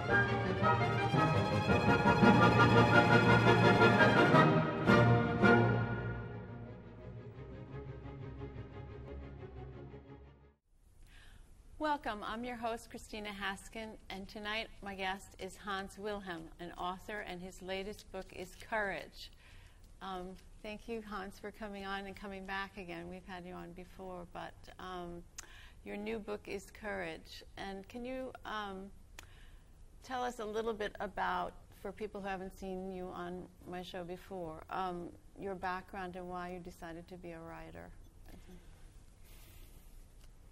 Welcome. I'm your host, Christina Haskin, and tonight my guest is Hans Wilhelm, an author, and his latest book is Courage. Thank you, Hans, for coming on and coming back again. We've had you on before, but your new book is Courage. And can you tell us a little bit about, for people who haven't seen you on my show before, your background and why you decided to be a writer?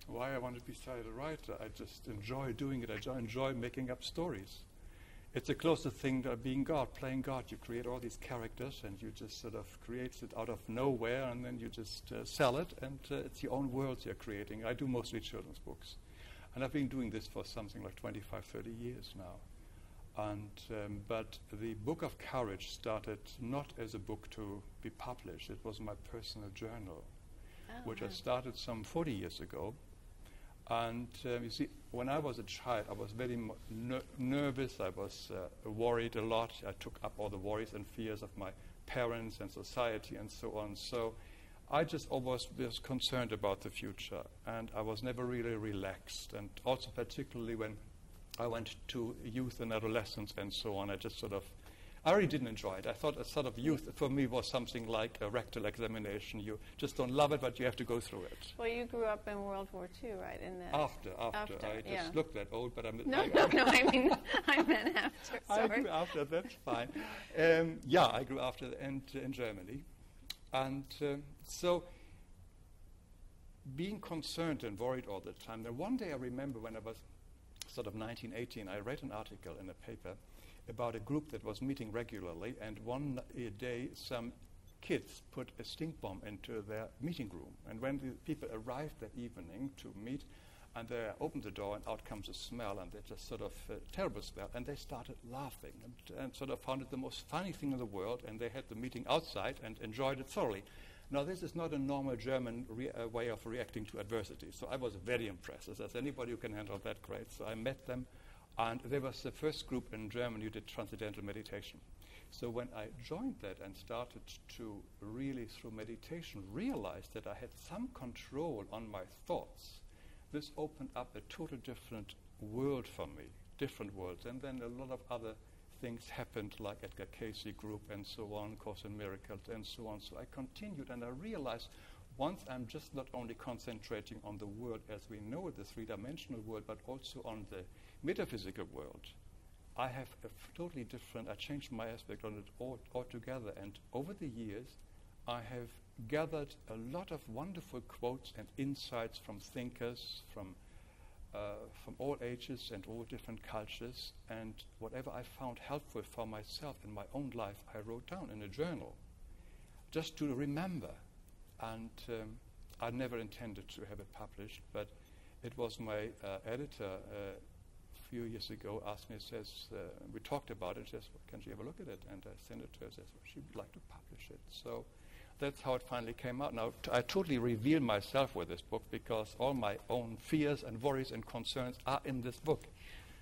Why I wanted to be a writer, I just enjoy doing it. I enjoy making up stories. It's the closest thing to being God, playing God. You create all these characters and you just sort of create it out of nowhere, and then you just sell it, and it's your own worlds you're creating. I do mostly children's books. And I've been doing this for something like 25, 30 years now. And but the Book of Courage started not as a book to be published. It was my personal journal, which I started some 40 years ago. And you see, when I was a child, I was very nervous. I was worried a lot. I took up all the worries and fears of my parents and society and so on. So I just always was concerned about the future. And I was never really relaxed. And also particularly when I went to youth and adolescence and so on, I really didn't enjoy it. I thought a sort of youth for me was something like a rectal examination. You just don't love it, but you have to go through it. Well, you grew up in World War II, right? After. I just looked that old, but I'm... No, I meant after, sorry. I grew after, that's fine. I grew after and in Germany. And so being concerned and worried all the time. Then one day I remember when I was sort of 19, 18, I read an article in a paper about a group that was meeting regularly, and one day some kids put a stink bomb into their meeting room. And when the people arrived that evening to meet, and they opened the door and out comes a smell, and they just sort of terrible smell, and they started laughing and sort of found it the most funny thing in the world, and they had the meeting outside and enjoyed it thoroughly. Now, this is not a normal German way of reacting to adversity, so I was very impressed. As anybody who can handle that, great. So I met them. And they was the first group in Germany who did transcendental meditation. So when I joined that and started to really, through meditation, realize that I had some control on my thoughts, this opened up a totally different world for me, different worlds. And then a lot of other things happened, like Edgar Cayce group and so on, Course in Miracles and so on. So I continued, and I realized once I'm just not only concentrating on the world as we know it, the three-dimensional world, but also on the metaphysical world, I have a totally different, I changed my aspect on it altogether. And over the years, I have gathered a lot of wonderful quotes and insights from thinkers, from all ages and all different cultures. And whatever I found helpful for myself in my own life, I wrote down in a journal, just to remember. And I never intended to have it published, but it was my editor a few years ago asked me, says, we talked about it, says, well, can she have a look at it? And I sent it to her, says, well, she would like to publish it. So that's how it finally came out. Now, I totally reveal myself with this book because all my own fears and worries and concerns are in this book.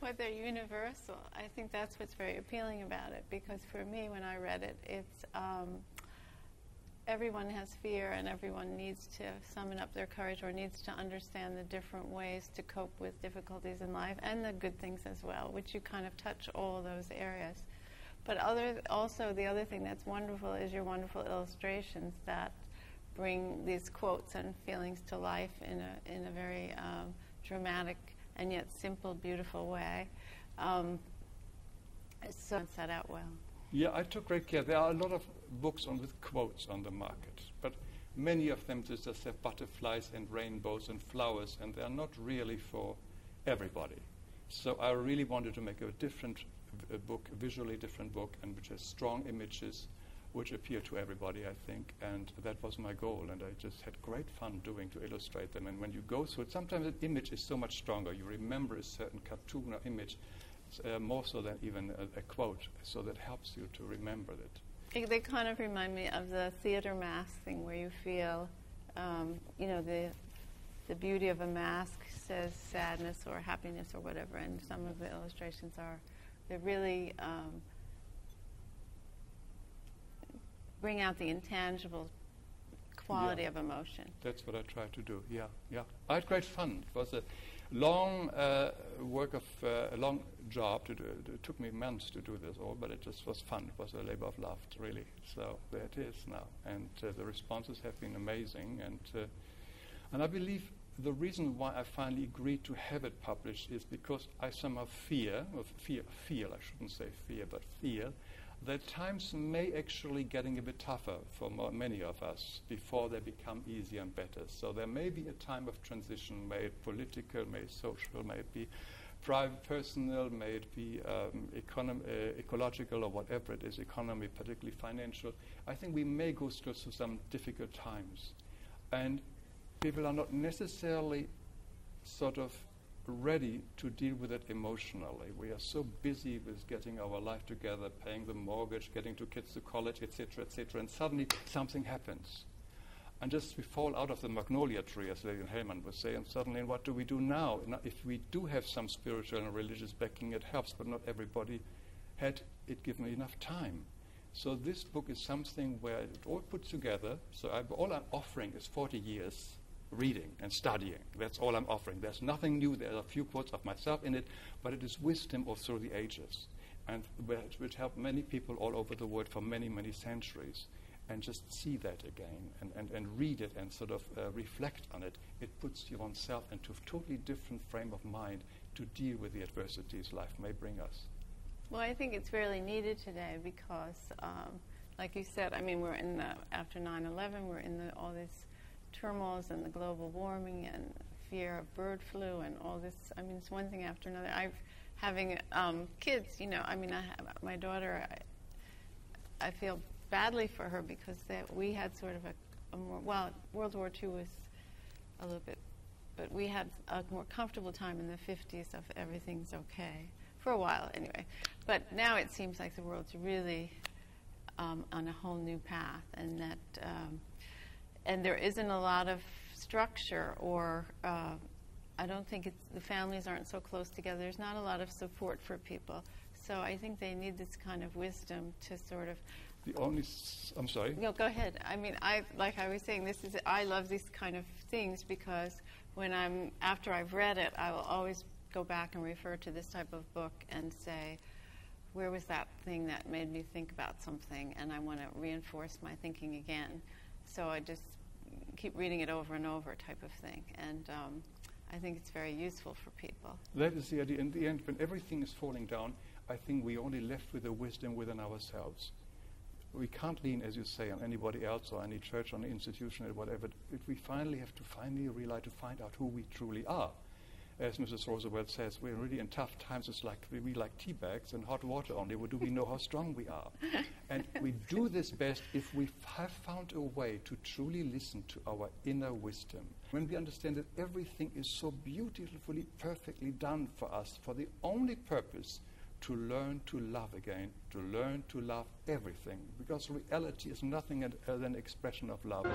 Well, they're universal. I think that's what's very appealing about it, because for me, when I read it, it's... everyone has fear, and everyone needs to summon up their courage or needs to understand the different ways to cope with difficulties in life and the good things as well, which you kind of touch all those areas. But also the other thing that's wonderful is your wonderful illustrations that bring these quotes and feelings to life in a very dramatic and yet simple, beautiful way. So it's set out well. Yeah, I took great care. There are a lot of books with quotes on the market, but many of them just have butterflies and rainbows and flowers, and they are not really for everybody. So I really wanted to make a different book, visually different book, and which has strong images which appeal to everybody, I think, and that was my goal, and I just had great fun to illustrate them. And when you go through it, sometimes an image is so much stronger. You remember a certain cartoon or image more so than even a quote, so that helps you to remember it. They kind of remind me of the theater mask thing, where you feel, the beauty of a mask says sadness or happiness or whatever, and some of the illustrations are that really bring out the intangible quality of emotion. That's what I tried to do. Yeah. I had great fun. It was a long a long job to do. It took me months to do this all, but it just was fun. It was a labor of love, really. So there it is now, and the responses have been amazing. And I believe the reason why I finally agreed to have it published is because I somehow feel, I shouldn't say fear, but feel that times may actually getting a bit tougher for many of us before they become easier and better. So there may be a time of transition, may it political, may it social, may it be private, personal, may it be ecological or whatever it is, economy, particularly financial. I think we may go through some difficult times. And people are not necessarily sort of ready to deal with it emotionally. We are so busy with getting our life together, paying the mortgage, getting two kids to college, etc., and suddenly something happens. And just we fall out of the magnolia tree, as Lady Hellman would say, and suddenly what do we do now? If we do have some spiritual and religious backing, it helps, but not everybody had it given enough time. So this book is something where it all put together. So all I'm offering is 40 years reading and studying. That's all I'm offering. There's nothing new. There are a few quotes of myself in it, but it is wisdom all through the ages, and which helped many people all over the world for many, many centuries. And just see that again and read it and sort of reflect on it. It puts your own self into a totally different frame of mind to deal with the adversities life may bring us. Well, I think it's really needed today because, like you said, I mean, we're in after 9/11, we're in all this turmoils and the global warming and fear of bird flu and all this. I mean, it's one thing after another. Having kids, I mean, I have my daughter. I feel badly for her because we had sort of a more, well, World War II was a little bit, but we had a more comfortable time in the 50s of everything's okay, for a while anyway. But now it seems like the world's really on a whole new path, and that and there isn't a lot of structure, or I don't think the families aren't so close together. There's not a lot of support for people. So I think they need this kind of wisdom to sort of. I'm sorry. No, go ahead. I mean, like I was saying, I love these kind of things because after I've read it, I will always go back and refer to this type of book and say, where was that thing that made me think about something, and I want to reinforce my thinking again. So I just keep reading it over and over, type of thing, and I think it's very useful for people. That is the idea. In the end, when everything is falling down, I think we're only left with the wisdom within ourselves. We can't lean, as you say, on anybody else or any church or any institution or whatever. We finally have to realize, to find out who we truly are. As Mrs. Roosevelt says, we're really in tough times. It's like we like tea bags and hot water only. Do we know how strong we are? And we do this best if we have found a way to truly listen to our inner wisdom. When we understand that everything is so beautifully, perfectly done for us, for the only purpose to learn to love again, to learn to love everything, because reality is nothing other than expression of love.